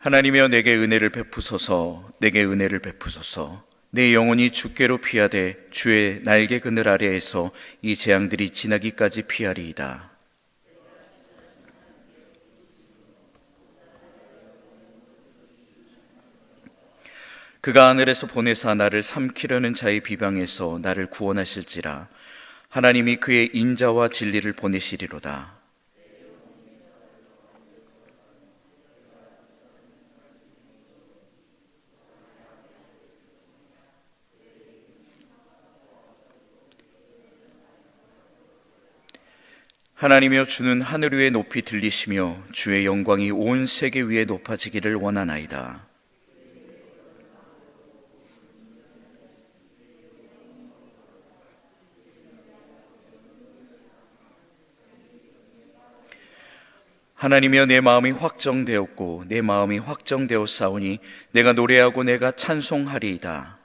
하나님이여 내게 은혜를 베푸소서. 내게 은혜를 베푸소서. 내 영혼이 주께로 피하되 주의 날개 그늘 아래에서 이 재앙들이 지나기까지 피하리이다. 그가 하늘에서 보내사 나를 삼키려는 자의 비방에서 나를 구원하실지라. 하나님이 그의 인자와 진리를 보내시리로다. 하나님이여 주는 하늘 위에 높이 들리시며 주의 영광이 온 세계 위에 높아지기를 원하나이다. 하나님이여 내 마음이 확정되었고 내 마음이 확정되었사오니 내가 노래하고 내가 찬송하리이다.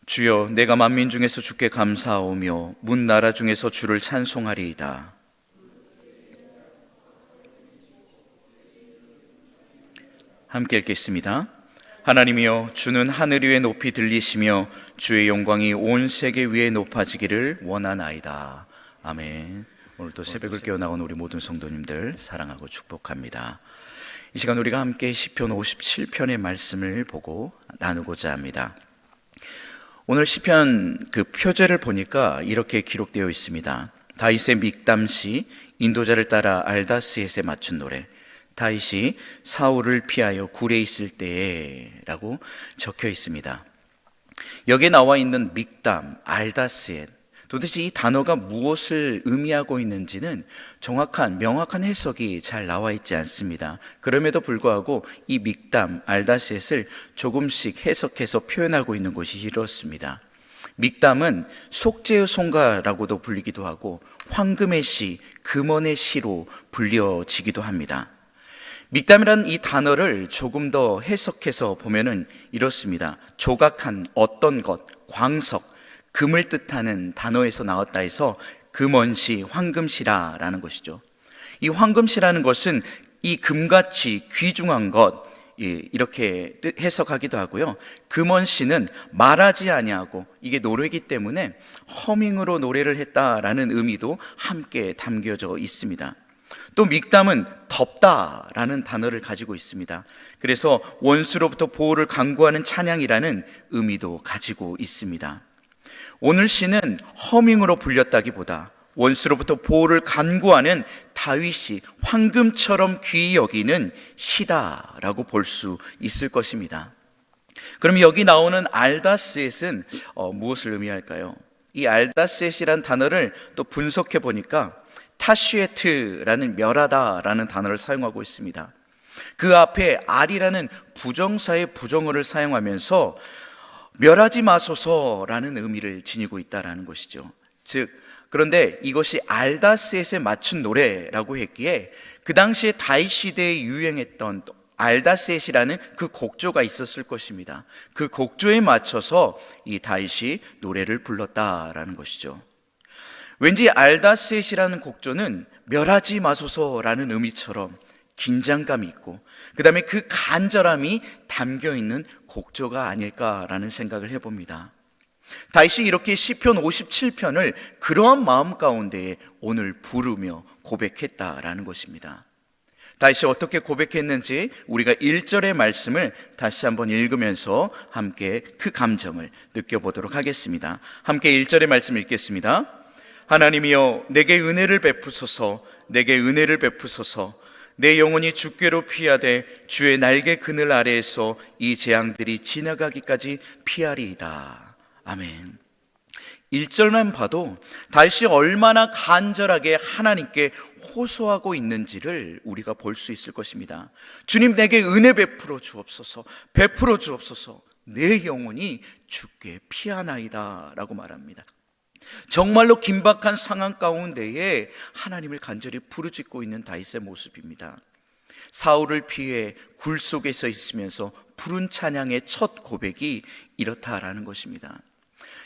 주여 내가 만민 중에서 주께 감사하오며 문 나라 중에서 주를 찬송하리이다. 함께 읽겠습니다. 하나님이여 주는 하늘 위에 높이 들리시며 주의 영광이 온 세계 위에 높아지기를 원하나이다. 아멘. 오늘도 새벽을 깨어 나온 우리 모든 성도님들 사랑하고 축복합니다. 이 시간 우리가 함께 시편 57편의 말씀을 보고 나누고자 합니다. 오늘 시편 그 표제를 보니까 이렇게 기록되어 있습니다. 다윗의 믹담시, 인도자를 따라 알다스햇에 맞춘 노래. 다윗이 사울을 피하여 굴에 있을 때에 라고 적혀 있습니다. 여기에 나와 있는 믹담, 알다스햇, 도대체 이 단어가 무엇을 의미하고 있는지는 명확한 해석이 잘 나와 있지 않습니다. 그럼에도 불구하고 이 믹담, 알다스햇을 조금씩 해석해서 표현하고 있는 곳이 이렇습니다. 믹담은 속죄의 송가라고도 불리기도 하고 황금의 시, 금원의 시로 불려지기도 합니다. 믹담이라는 이 단어를 조금 더 해석해서 보면은 이렇습니다. 조각한 어떤 것, 광석, 금을 뜻하는 단어에서 나왔다 해서 금원시, 황금시라라는 것이죠. 이 황금시라는 것은 이 금같이 귀중한 것, 이렇게 해석하기도 하고요. 금원시는 말하지 아니하고 이게 노래이기 때문에 허밍으로 노래를 했다라는 의미도 함께 담겨져 있습니다. 또 믹담은 덥다라는 단어를 가지고 있습니다. 그래서 원수로부터 보호를 강구하는 찬양이라는 의미도 가지고 있습니다. 오늘 시는 허밍으로 불렸다기보다 원수로부터 보호를 간구하는 다윗이 황금처럼 귀히 여기는 시다라고 볼 수 있을 것입니다. 그럼 여기 나오는 알다스햇은 무엇을 의미할까요? 이 알다스햇이라는 단어를 또 분석해 보니까 타슈에트라는 멸하다라는 단어를 사용하고 있습니다. 그 앞에 알이라는 부정사의 부정어를 사용하면서 멸하지 마소서라는 의미를 지니고 있다라는 것이죠. 즉, 그런데 이것이 알다스햇에 맞춘 노래라고 했기에 그 당시에 다윗 시대에 유행했던 알다스햇이라는 그 곡조가 있었을 것입니다. 그 곡조에 맞춰서 이 다윗이 노래를 불렀다라는 것이죠. 왠지 알다스햇이라는 곡조는 멸하지 마소서라는 의미처럼 긴장감이 있고 그 다음에 그 간절함이 담겨있는 곡조가 아닐까라는 생각을 해봅니다. 다윗이 이렇게 시편 57편을 그러한 마음 가운데에 오늘 부르며 고백했다라는 것입니다. 다윗이 어떻게 고백했는지 우리가 1절의 말씀을 다시 한번 읽으면서 함께 그 감정을 느껴보도록 하겠습니다. 함께 1절의 말씀 읽겠습니다. 하나님이여 내게 은혜를 베푸소서. 내게 은혜를 베푸소서. 내 영혼이 주께로 피하되 주의 날개 그늘 아래에서 이 재앙들이 지나가기까지 피하리이다. 아멘. 1절만 봐도 다윗이 얼마나 간절하게 하나님께 호소하고 있는지를 우리가 볼 수 있을 것입니다. 주님 내게 은혜 베풀어 주옵소서. 베풀어 주옵소서. 내 영혼이 주께 피하나이다 라고 말합니다. 정말로 긴박한 상황 가운데에 하나님을 간절히 부르짖고 있는 다윗의 모습입니다. 사울을 피해 굴 속에서 있으면서 부른 찬양의 첫 고백이 이렇다라는 것입니다.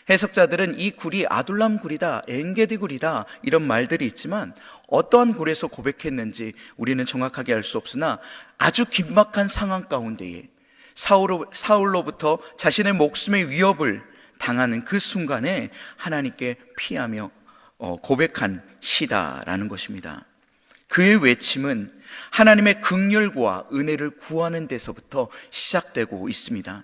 해석자들은 이 굴이 아둘람 굴이다, 엔게디 굴이다 이런 말들이 있지만 어떠한 굴에서 고백했는지 우리는 정확하게 알 수 없으나 아주 긴박한 상황 가운데에 사울로부터 자신의 목숨의 위협을 당하는 그 순간에 하나님께 피하며 고백한 시다라는 것입니다. 그의 외침은 하나님의 긍휼과 은혜를 구하는 데서부터 시작되고 있습니다.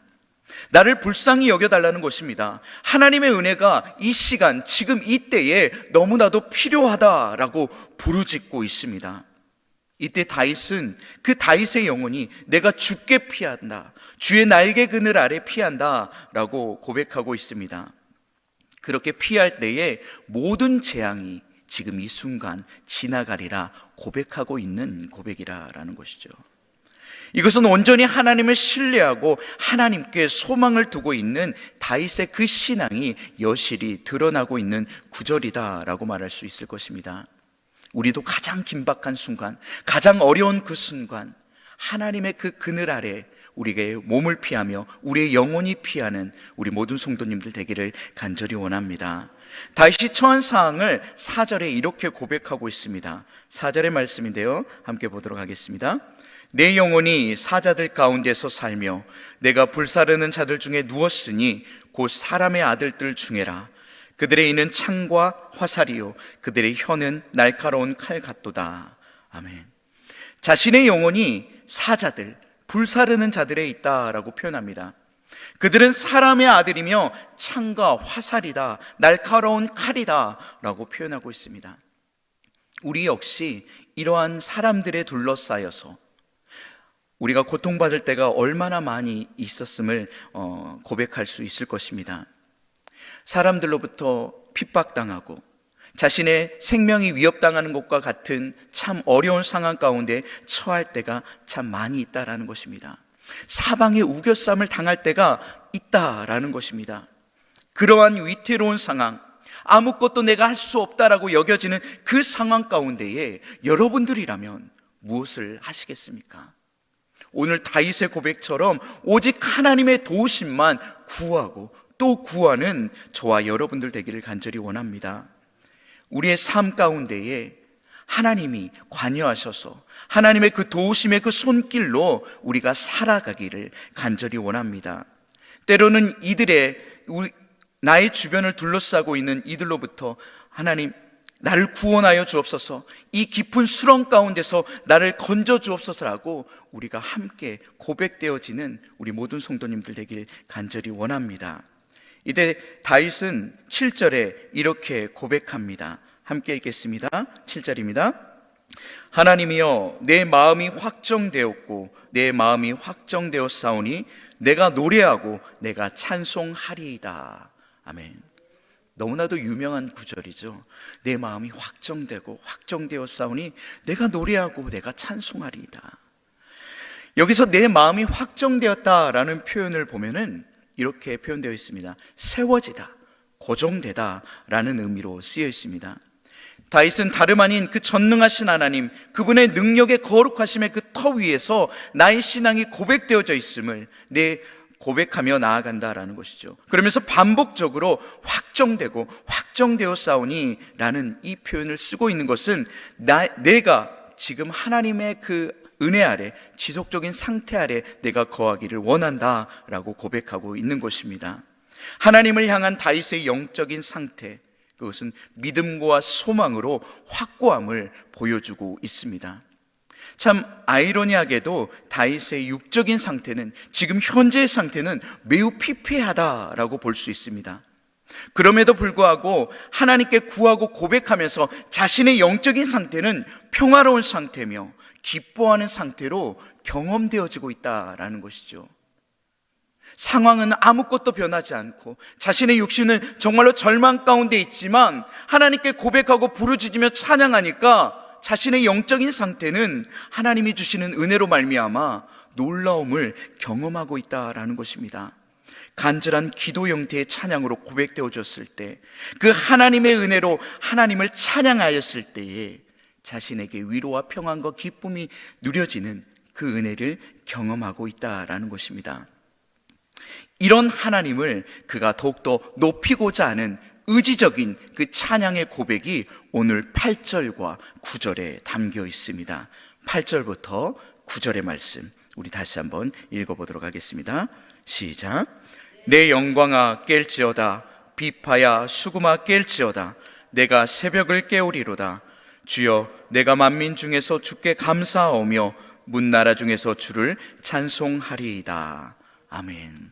나를 불쌍히 여겨달라는 것입니다. 하나님의 은혜가 이 시간, 지금 이때에 너무나도 필요하다라고 부르짖고 있습니다. 이때 다윗은 그 다윗의 영혼이 내가 주께 피한다, 주의 날개 그늘 아래 피한다 라고 고백하고 있습니다. 그렇게 피할 때에 모든 재앙이 지금 이 순간 지나가리라 고백하고 있는 고백이라는 것이죠. 이것은 온전히 하나님을 신뢰하고 하나님께 소망을 두고 있는 다윗의 그 신앙이 여실히 드러나고 있는 구절이다라고 말할 수 있을 것입니다. 우리도 가장 긴박한 순간, 가장 어려운 그 순간, 하나님의 그 그늘 아래 우리의 몸을 피하며 우리의 영혼이 피하는 우리 모든 성도님들 되기를 간절히 원합니다. 다윗이 처한 상황을 4절에 이렇게 고백하고 있습니다. 4절의 말씀인데요, 함께 보도록 하겠습니다. 내 영혼이 사자들 가운데서 살며 내가 불사르는 자들 중에 누웠으니 곧 사람의 아들들 중에라. 그들의 이는 창과 화살이요 그들의 혀는 날카로운 칼 같도다. 아멘. 자신의 영혼이 사자들, 불사르는 자들에 있다라고 표현합니다. 그들은 사람의 아들이며 창과 화살이다, 날카로운 칼이다 라고 표현하고 있습니다. 우리 역시 이러한 사람들에 둘러싸여서 우리가 고통받을 때가 얼마나 많이 있었음을 고백할 수 있을 것입니다. 사람들로부터 핍박당하고 자신의 생명이 위협당하는 것과 같은 참 어려운 상황 가운데 처할 때가 참 많이 있다라는 것입니다. 사방에 우겨쌈을 당할 때가 있다라는 것입니다. 그러한 위태로운 상황, 아무것도 내가 할 수 없다라고 여겨지는 그 상황 가운데에 여러분들이라면 무엇을 하시겠습니까? 오늘 다윗의 고백처럼 오직 하나님의 도우심만 구하고 또 구하는 저와 여러분들 되기를 간절히 원합니다. 우리의 삶 가운데에 하나님이 관여하셔서 하나님의 그 도우심의 그 손길로 우리가 살아가기를 간절히 원합니다. 때로는 나의 주변을 둘러싸고 있는 이들로부터 하나님 나를 구원하여 주옵소서, 이 깊은 수렁 가운데서 나를 건져 주옵소서라고 우리가 함께 고백되어지는 우리 모든 성도님들 되길 간절히 원합니다. 이때 다윗은 7절에 이렇게 고백합니다. 함께 읽겠습니다. 7절입니다. 하나님이여 내 마음이 확정되었고 내 마음이 확정되었사오니 내가 노래하고 내가 찬송하리이다. 아멘. 너무나도 유명한 구절이죠. 내 마음이 확정되었사오니 내가 노래하고 내가 찬송하리이다. 여기서 내 마음이 확정되었다라는 표현을 보면은 이렇게 표현되어 있습니다. 세워지다, 고정되다 라는 의미로 쓰여 있습니다. 다윗은 다름 아닌 그 전능하신 하나님, 그분의 능력의 거룩하심의 그 터 위에서 나의 신앙이 고백되어져 있음을 고백하며 나아간다라는 것이죠. 그러면서 반복적으로 확정되어 싸우니 라는 이 표현을 쓰고 있는 것은 내가 지금 하나님의 그 은혜 아래, 지속적인 상태 아래 내가 거하기를 원한다라고 고백하고 있는 것입니다. 하나님을 향한 다윗의 영적인 상태, 그것은 믿음과 소망으로 확고함을 보여주고 있습니다. 참 아이러니하게도 다윗의 육적인 상태는, 지금 현재의 상태는 매우 피폐하다라고 볼 수 있습니다. 그럼에도 불구하고 하나님께 구하고 고백하면서 자신의 영적인 상태는 평화로운 상태며 기뻐하는 상태로 경험되어지고 있다라는 것이죠. 상황은 아무것도 변하지 않고 자신의 육신은 정말로 절망 가운데 있지만 하나님께 고백하고 부르짖으며 찬양하니까 자신의 영적인 상태는 하나님이 주시는 은혜로 말미암아 놀라움을 경험하고 있다라는 것입니다. 간절한 기도 형태의 찬양으로 고백되어졌을 때, 그 하나님의 은혜로 하나님을 찬양하였을 때에 자신에게 위로와 평안과 기쁨이 누려지는 그 은혜를 경험하고 있다라는 것입니다. 이런 하나님을 그가 더욱더 높이고자 하는 의지적인 그 찬양의 고백이 오늘 8절과 9절에 담겨 있습니다. 8절부터 9절의 말씀 우리 다시 한번 읽어보도록 하겠습니다. 시작. 내 영광아 깰지어다. 비파야 수금아 깰지어다. 내가 새벽을 깨우리로다. 주여, 내가 만민 중에서 주께 감사하오며 문나라 중에서 주를 찬송하리이다. 아멘.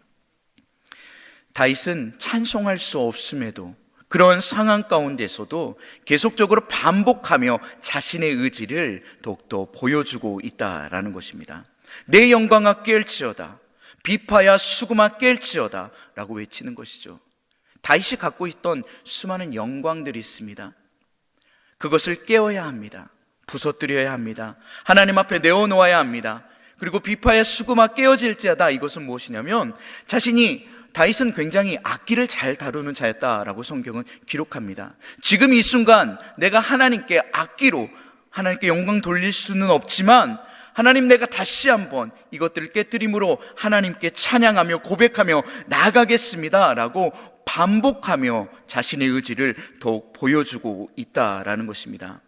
다윗은 찬송할 수 없음에도, 그런 상황 가운데서도 계속적으로 반복하며 자신의 의지를 더욱더 보여주고 있다라는 것입니다. 내 영광아 깰지어다. 비파야 수금아 깰지어다 라고 외치는 것이죠. 다윗이 갖고 있던 수많은 영광들이 있습니다. 그것을 깨어야 합니다. 부서뜨려야 합니다. 하나님 앞에 내어놓아야 합니다. 그리고 비파야 수금아 깨어질지어다, 이것은 무엇이냐면 다윗은 굉장히 악기를 잘 다루는 자였다라고 성경은 기록합니다. 지금 이 순간 내가 하나님께 악기로 하나님께 영광 돌릴 수는 없지만, 하나님, 내가 다시 한번 이것들을 깨뜨림으로 하나님께 찬양하며 고백하며 나아가겠습니다 라고 반복하며 자신의 의지를 더욱 보여주고 있다라는 것입니다.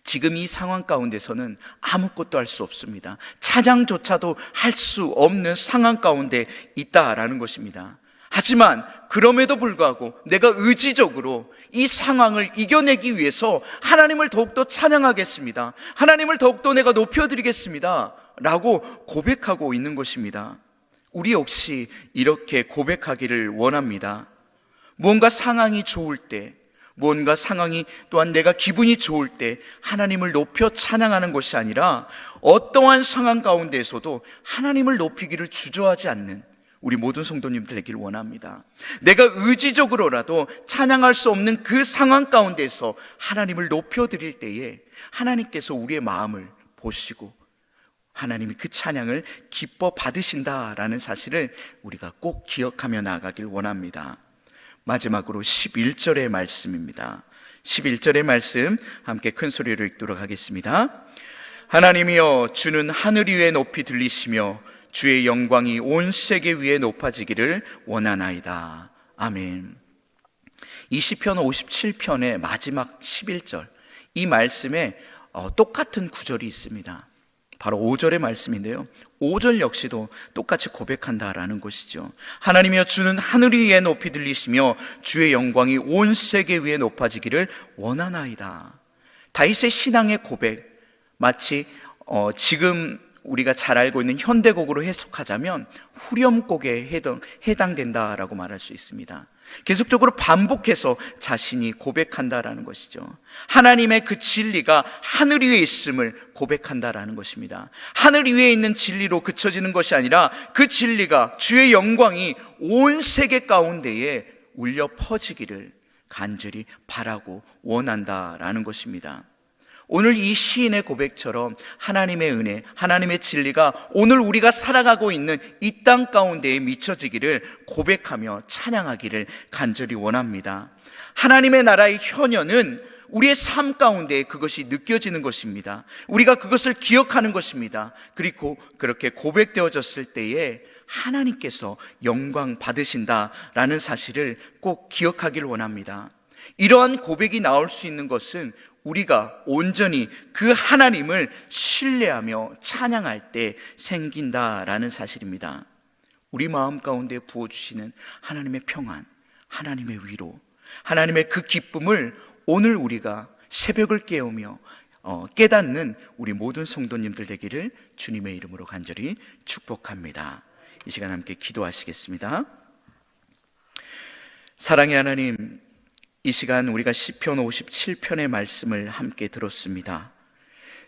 지금 이 상황 가운데서는 아무것도 할 수 없습니다. 찬양조차도 할 수 없는 상황 가운데 있다라는 것입니다. 하지만 그럼에도 불구하고 내가 의지적으로 이 상황을 이겨내기 위해서 하나님을 더욱더 찬양하겠습니다. 하나님을 더욱더 내가 높여드리겠습니다 라고 고백하고 있는 것입니다. 우리 역시 이렇게 고백하기를 원합니다. 무언가 상황이 좋을 때, 무언가 상황이 또한 내가 기분이 좋을 때 하나님을 높여 찬양하는 것이 아니라, 어떠한 상황 가운데에서도 하나님을 높이기를 주저하지 않는 우리 모든 성도님들 되기를 원합니다. 내가 의지적으로라도 찬양할 수 없는 그 상황 가운데서 하나님을 높여드릴 때에 하나님께서 우리의 마음을 보시고 하나님이 그 찬양을 기뻐 받으신다라는 사실을 우리가 꼭 기억하며 나아가길 원합니다. 마지막으로 11절의 말씀입니다. 11절의 말씀 함께 큰 소리로 읽도록 하겠습니다. 하나님이여, 주는 하늘 위에 높이 들리시며 주의 영광이 온 세계 위에 높아지기를 원하나이다. 아멘. 이 시편 57편의 마지막 11절, 이 말씀에 똑같은 구절이 있습니다. 바로 5절의 말씀인데요, 5절 역시도 똑같이 고백한다라는 것이죠. 하나님이여, 주는 하늘 위에 높이 들리시며 주의 영광이 온 세계 위에 높아지기를 원하나이다. 다윗의 신앙의 고백, 마치 지금 우리가 잘 알고 있는 현대곡으로 해석하자면 후렴곡에 해당된다라고 말할 수 있습니다. 계속적으로 반복해서 자신이 고백한다라는 것이죠. 하나님의 그 진리가 하늘 위에 있음을 고백한다라는 것입니다. 하늘 위에 있는 진리로 그쳐지는 것이 아니라 그 진리가, 주의 영광이 온 세계 가운데에 울려 퍼지기를 간절히 바라고 원한다라는 것입니다. 오늘 이 시인의 고백처럼 하나님의 은혜, 하나님의 진리가 오늘 우리가 살아가고 있는 이 땅 가운데에 미쳐지기를 고백하며 찬양하기를 간절히 원합니다. 하나님의 나라의 현현은 우리의 삶 가운데 그것이 느껴지는 것입니다. 우리가 그것을 기억하는 것입니다. 그리고 그렇게 고백되어졌을 때에 하나님께서 영광 받으신다라는 사실을 꼭 기억하기를 원합니다. 이러한 고백이 나올 수 있는 것은 우리가 온전히 그 하나님을 신뢰하며 찬양할 때 생긴다라는 사실입니다. 우리 마음 가운데 부어주시는 하나님의 평안, 하나님의 위로, 하나님의 그 기쁨을 오늘 우리가 새벽을 깨우며 깨닫는 우리 모든 성도님들 되기를 주님의 이름으로 간절히 축복합니다. 이 시간 함께 기도하시겠습니다. 사랑의 하나님, 이 시간 우리가 시편 57편의 말씀을 함께 들었습니다.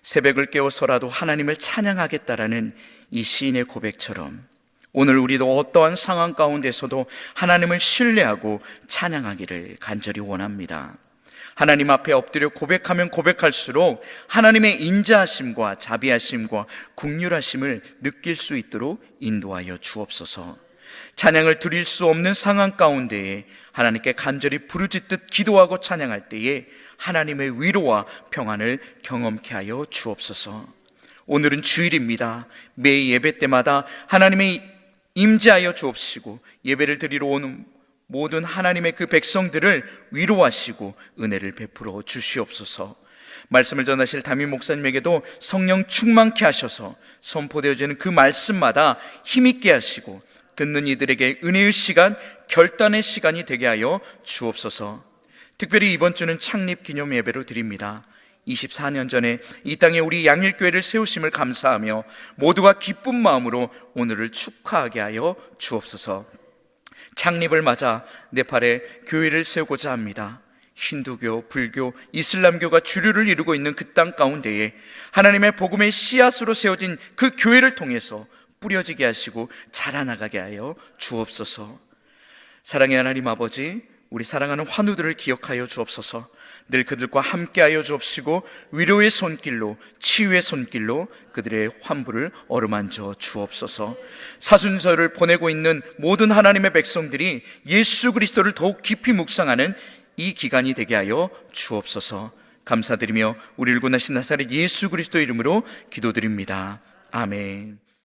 새벽을 깨워서라도 하나님을 찬양하겠다라는 이 시인의 고백처럼 오늘 우리도 어떠한 상황 가운데서도 하나님을 신뢰하고 찬양하기를 간절히 원합니다. 하나님 앞에 엎드려 고백하면 고백할수록 하나님의 인자하심과 자비하심과 긍휼하심을 느낄 수 있도록 인도하여 주옵소서. 찬양을 드릴 수 없는 상황 가운데에 하나님께 간절히 부르짖듯 기도하고 찬양할 때에 하나님의 위로와 평안을 경험케 하여 주옵소서. 오늘은 주일입니다. 매 예배 때마다 하나님의 임재하여 주옵시고 예배를 드리러 오는 모든 하나님의 그 백성들을 위로하시고 은혜를 베풀어 주시옵소서. 말씀을 전하실 담임 목사님에게도 성령 충만케 하셔서 선포되어지는 그 말씀마다 힘있게 하시고 듣는 이들에게 은혜의 시간, 결단의 시간이 되게 하여 주옵소서. 특별히 이번 주는 창립 기념 예배로 드립니다. 24년 전에 이 땅에 우리 양일교회를 세우심을 감사하며 모두가 기쁜 마음으로 오늘을 축하하게 하여 주옵소서. 창립을 맞아 네팔에 교회를 세우고자 합니다. 힌두교, 불교, 이슬람교가 주류를 이루고 있는 그 땅 가운데에 하나님의 복음의 씨앗으로 세워진 그 교회를 통해서 뿌려지게 하시고 자라나가게 하여 주옵소서. 사랑의 하나님 아버지, 우리 사랑하는 환우들을 기억하여 주옵소서. 늘 그들과 함께하여 주옵시고 위로의 손길로, 치유의 손길로 그들의 환부를 어루만져 주옵소서. 사순절을 보내고 있는 모든 하나님의 백성들이 예수 그리스도를 더욱 깊이 묵상하는 이 기간이 되게 하여 주옵소서. 감사드리며 우리를 구원하신 나사렛 예수 그리스도 이름으로 기도드립니다. 아멘.